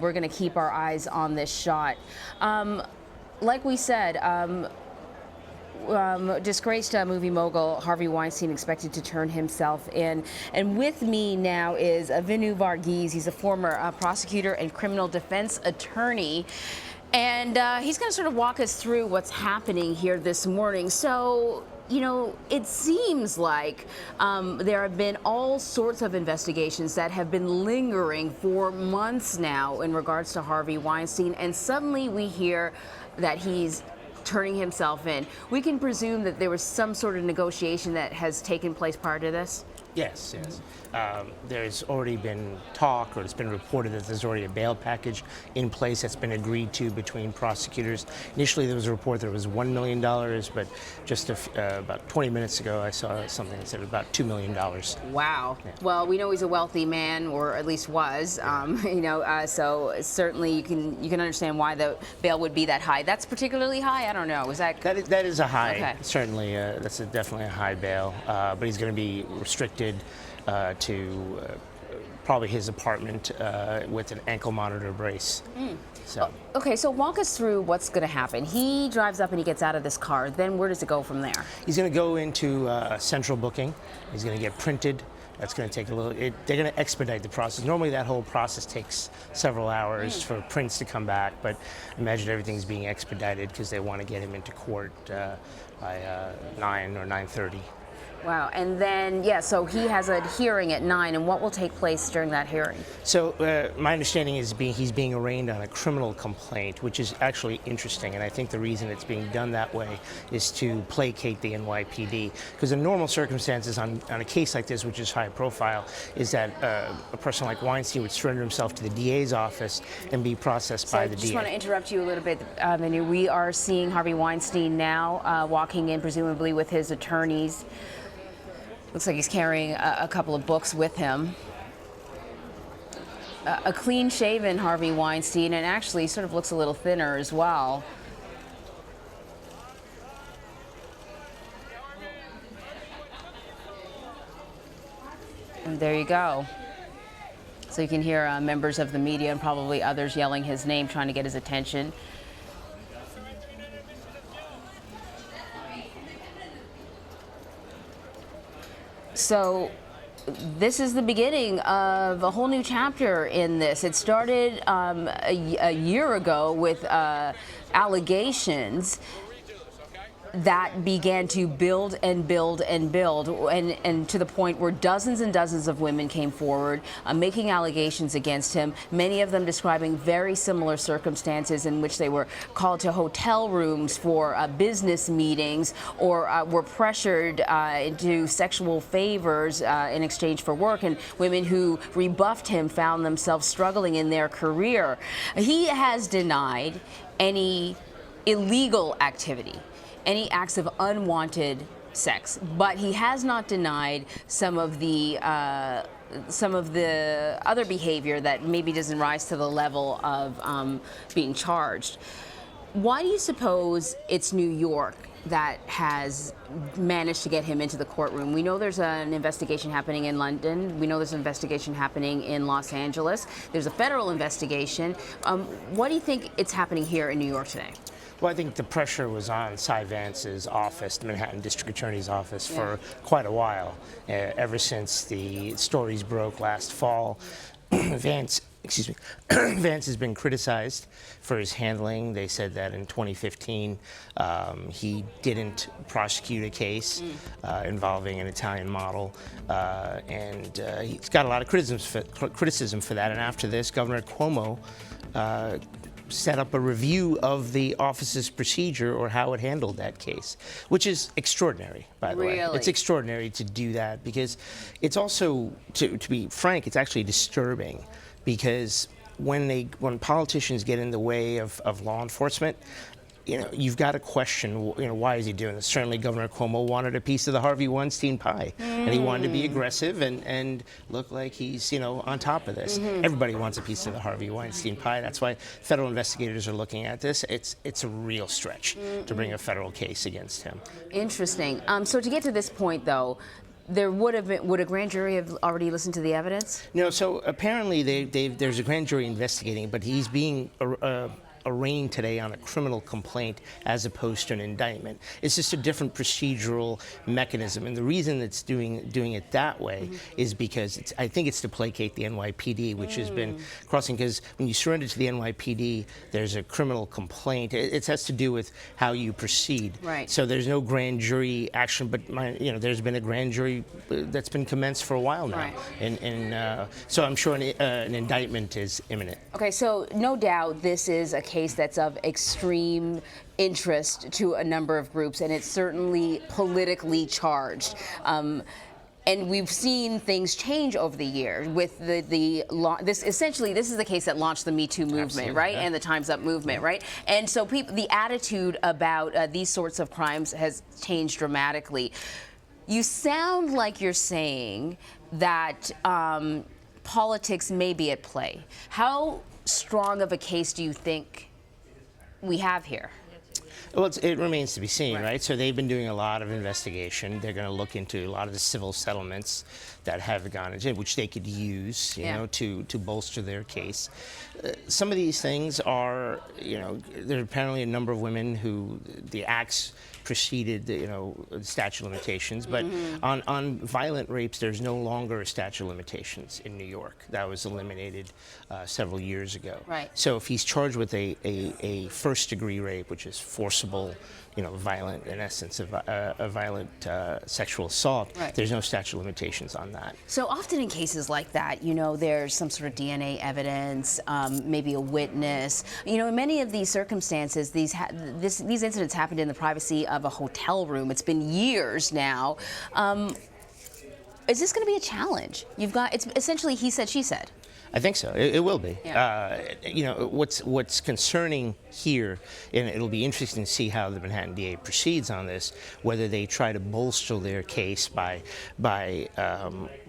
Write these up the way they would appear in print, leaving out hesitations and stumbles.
we're going to keep our eyes on this shot. Like we said, disgraced movie mogul Harvey Weinstein expected to turn himself in. And with me now is Vinoo Varghese. He's a former prosecutor and criminal defense attorney. And he's going to sort of walk us through what's happening here this morning. So, you know, it seems like there have been all sorts of investigations that have been lingering for months now in regards to Harvey Weinstein. And suddenly we hear that he's turning himself in. We can presume that there was some sort of negotiation that has taken place prior to this? Yes, yes. There's already been talk, or it's been reported that there's already a bail package in place that's been agreed to between prosecutors. Initially, there was a report that it was $1 million, but just about 20 minutes ago, I saw something that said about $2 million. Wow. Yeah. Well, we know he's a wealthy man, or at least was. So certainly you can understand why the bail would be that high. That's particularly high. I don't know. Is that? That is a high. Okay. Certainly, that's definitely a high bail. But he's going to be restricted to probably his apartment with an ankle monitor brace. So. Okay, so walk us through what's going to happen. He drives up and he gets out of this car. Then where does it go from there? He's going to go into central booking. He's going to get printed. That's going to take a little. They're going to expedite the process. Normally, that whole process takes several hours for prints to come back. But imagine everything's being expedited because they want to get him into court by 9 or 9:30. Wow, and then, so he has a hearing at 9, and what will take place during that hearing? So my understanding is he's being arraigned on a criminal complaint, which is actually interesting, and I think the reason it's being done that way is to placate the NYPD. Because in normal circumstances, on a case like this, which is high profile, is that a person like Weinstein would surrender himself to the DA's office and be processed by the DA. I just want to interrupt you a little bit, Vinoo. We are seeing Harvey Weinstein now walking in, presumably with his attorneys. Looks like he's carrying a couple of books with him. A clean-shaven Harvey Weinstein, and actually sort of looks a little thinner as well. And there you go. So you can hear members of the media and probably others yelling his name, trying to get his attention. So this is the beginning of a whole new chapter in this. It started a year ago with allegations that began to build and build and build, and to the point where dozens and dozens of women came forward making allegations against him, many of them describing very similar circumstances in which they were called to hotel rooms for business meetings, or were pressured into sexual favors in exchange for work, and women who rebuffed him found themselves struggling in their career. He has denied any illegal activity, any acts of unwanted sex, but he has not denied some of the other behavior that maybe doesn't rise to the level of being charged. Why do you suppose it's New York that has managed to get him into the courtroom? We know there's an investigation happening in London. We know there's an investigation happening in Los Angeles. There's a federal investigation. What do you think it's happening here in New York today? Well, I think the pressure was on Cy Vance's office, the Manhattan District Attorney's office, for quite a while, ever since the stories broke last fall. Vance has been criticized for his handling. They said that in 2015 he didn't prosecute a case involving an Italian model, and he's got a lot of criticism for that. And after this, Governor Cuomo set up a review of the office's procedure, or how it handled that case, which is extraordinary, by the way. It's extraordinary to do that, because it's also, to be frank, it's actually disturbing, because when politicians get in the way of law enforcement, you've got to question, why is he doing this? Certainly Governor Cuomo wanted a piece of the Harvey Weinstein pie, and he wanted to be aggressive and look like he's, on top of this. Everybody wants a piece of the Harvey Weinstein pie. That's why federal investigators are looking at this. It's a real stretch to bring a federal case against him. Interesting. So to get to this point, though, would a grand jury have already listened to the evidence? No, so apparently there's a grand jury investigating, but he's being arraigned today on a criminal complaint as opposed to an indictment. It's just a different procedural mechanism, and the reason it's doing it that way is because I think it's to placate the NYPD, which has been crossing, because when you surrender to the NYPD, there's a criminal complaint. It has to do with how you proceed. Right. So there's no grand jury action, but there's been a grand jury that's been commenced for a while now, Right. and so I'm sure an indictment is imminent. Okay, so no doubt this is a case that's of extreme interest to a number of groups, and it's certainly politically charged. And we've seen things change over the years with this is the case that launched the Me Too movement, Absolutely, right? yeah. And the Time's Up movement, right? And so the attitude about these sorts of crimes has changed dramatically. You sound like you're saying that politics may be at play. How strong of a case do you think we have here? Well, it remains to be seen, right? So they've been doing a lot of investigation. They're going to look into a lot of the civil settlements that have gone into, which they could use, you know, to bolster their case. Some of these things are, there are apparently a number of women who the acts preceded, the statute of limitations. But on violent rapes, there's no longer a statute of limitations in New York. That was eliminated several years ago. Right. So if he's charged with a first-degree rape, which is forcible, violent, in essence, a violent sexual assault, right, there's no statute of limitations on that. So often in cases like that, there's some sort of DNA evidence, maybe a witness. In many of these circumstances, these incidents happened in the privacy of a hotel room. It's been years now. Is this going to be a challenge? It's essentially he said, she said. I think so. It will be. Yeah. What's concerning here, and it'll be interesting to see how the Manhattan DA proceeds on this, whether they try to bolster their case by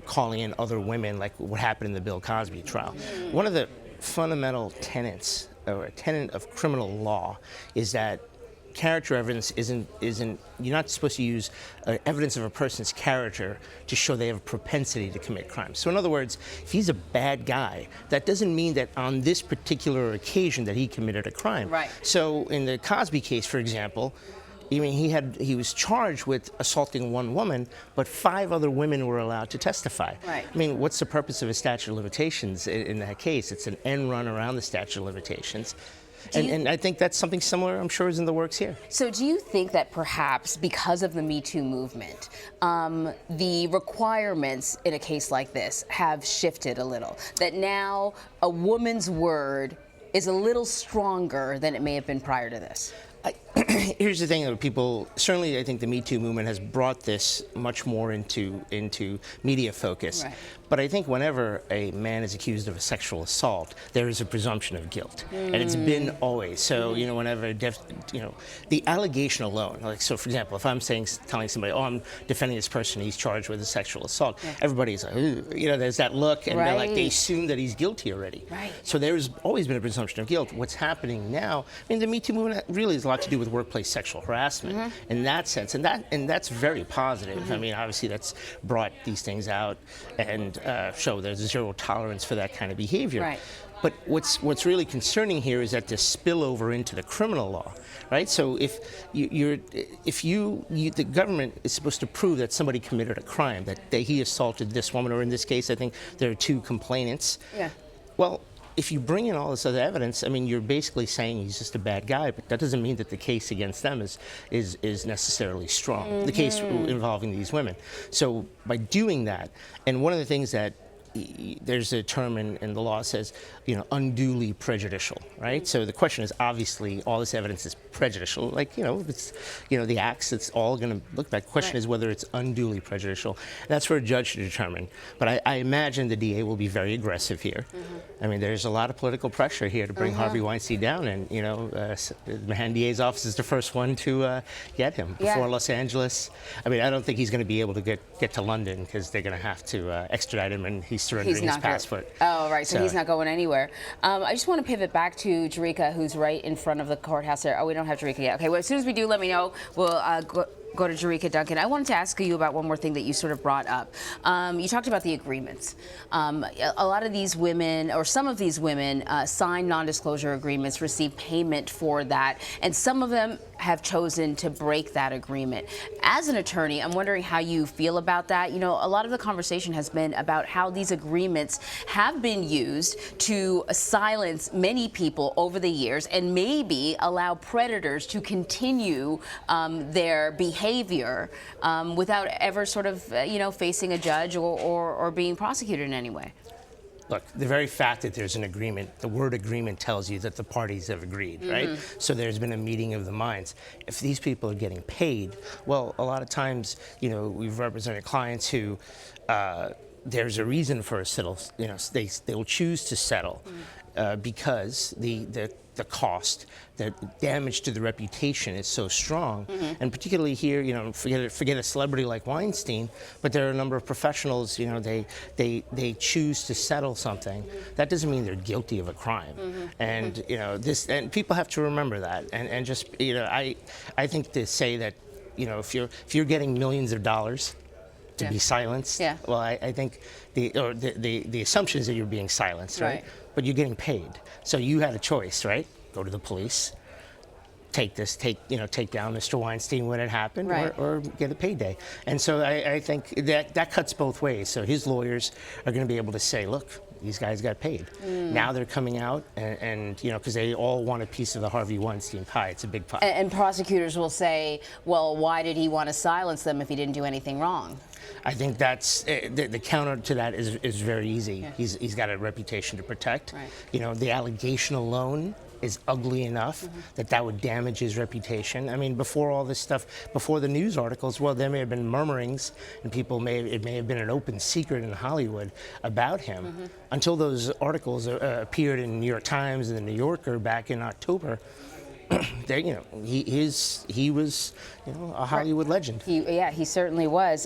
calling in other women, like what happened in the Bill Cosby trial. One of the fundamental tenets, or a tenet of criminal law, is that character evidence isn't you're not supposed to use evidence of a person's character to show they have a propensity to commit crimes. So in other words, if he's a bad guy, that doesn't mean that on this particular occasion that he committed a crime. Right. So in the Cosby case, for example, he was charged with assaulting one woman, but 5 other women were allowed to testify. Right. What's the purpose of a statute of limitations in that case? It's an end run around the statute of limitations. And I think that's something similar, I'm sure, is in the works here. So do you think that perhaps because of the Me Too movement, the requirements in a case like this have shifted a little? That now a woman's word is a little stronger than it may have been prior to this? Here's the thing, people, certainly I think the Me Too movement has brought this much more into media focus. Right. But I think whenever a man is accused of a sexual assault, there is a presumption of guilt. And it's been always. So, whenever, the allegation alone, like, so for example, if I'm telling somebody, oh, I'm defending this person, he's charged with a sexual assault, everybody's like, ooh, there's that look, and they're like, they assume that he's guilty already. Right. So there's always been a presumption of guilt. What's happening now, the Me Too movement really has a lot to do with workplace sexual harassment in that sense, and that's very positive. Obviously that's brought these things out and show there's zero tolerance for that kind of behavior. Right. But what's really concerning here is that the spillover into the criminal law, right? So if the government is supposed to prove that somebody committed a crime, that he assaulted this woman, or in this case, I think there are 2 complainants. Yeah. Well, if you bring in all this other evidence, you're basically saying he's just a bad guy, but that doesn't mean that the case against them is necessarily strong, the case involving these women. So by doing that, and one of the things that there's a term in the law that says, unduly prejudicial, right? So the question is, obviously, all this evidence is prejudicial. Like, if it's, the acts, it's all going to look back. The question is whether it's unduly prejudicial. And that's for a judge to determine. But I imagine the DA will be very aggressive here. There's a lot of political pressure here to bring Harvey Weinstein down. And, the Manhattan DA's office is the first one to get him before Los Angeles. I don't think he's going to be able to get to London, because they're going to have to extradite him, and he's surrendering his passport. Oh, right. So he's not going anywhere. I just want to pivot back to Jerika, who's right in front of the courthouse there. Oh, we don't have Jerika yet. Okay, well, as soon as we do, let me know. We'll Go to Jerika Duncan. I wanted to ask you about one more thing that you sort of brought up. You talked about the agreements. A lot of these women, or some of these women, sign non-disclosure agreements, receive payment for that, and some of them have chosen to break that agreement. As an attorney, I'm wondering how you feel about that. You know, a lot of the conversation has been about how these agreements have been used to silence many people over the years and maybe allow predators to continue their behavior without ever sort of, facing a judge or being prosecuted in any way. Look, the very fact that there's an agreement, the word agreement tells you that the parties have agreed, right? So there's been a meeting of the minds. If these people are getting paid, well, a lot of times, we've represented clients who there's a reason for a settle. They'll choose to settle because the cost, the damage to the reputation is so strong, and particularly here, forget a celebrity like Weinstein, but there are a number of professionals, they choose to settle something. That doesn't mean they're guilty of a crime, and and people have to remember that, and just I think to say that if you're getting millions of dollars to be silenced, well, I think the assumption is that you're being silenced, right? But you're getting paid. So you had a choice, right? Go to the police, take down Mr. Weinstein when it happened, or get a payday. And so I think that cuts both ways. So his lawyers are going to be able to say, look, these guys got paid. Now they're coming out, and because they all want a piece of the Harvey Weinstein pie. It's a big pie. And prosecutors will say, well, why did he want to silence them if he didn't do anything wrong? I think that's the counter to that is very easy. He's got a reputation to protect. The allegation alone is ugly enough that would damage his reputation. I mean, before all this stuff, before the news articles, well, there may have been murmurings, and it may have been an open secret in Hollywood about him until those articles appeared in the New York Times and the New Yorker back in October. He was a Hollywood legend. He certainly was.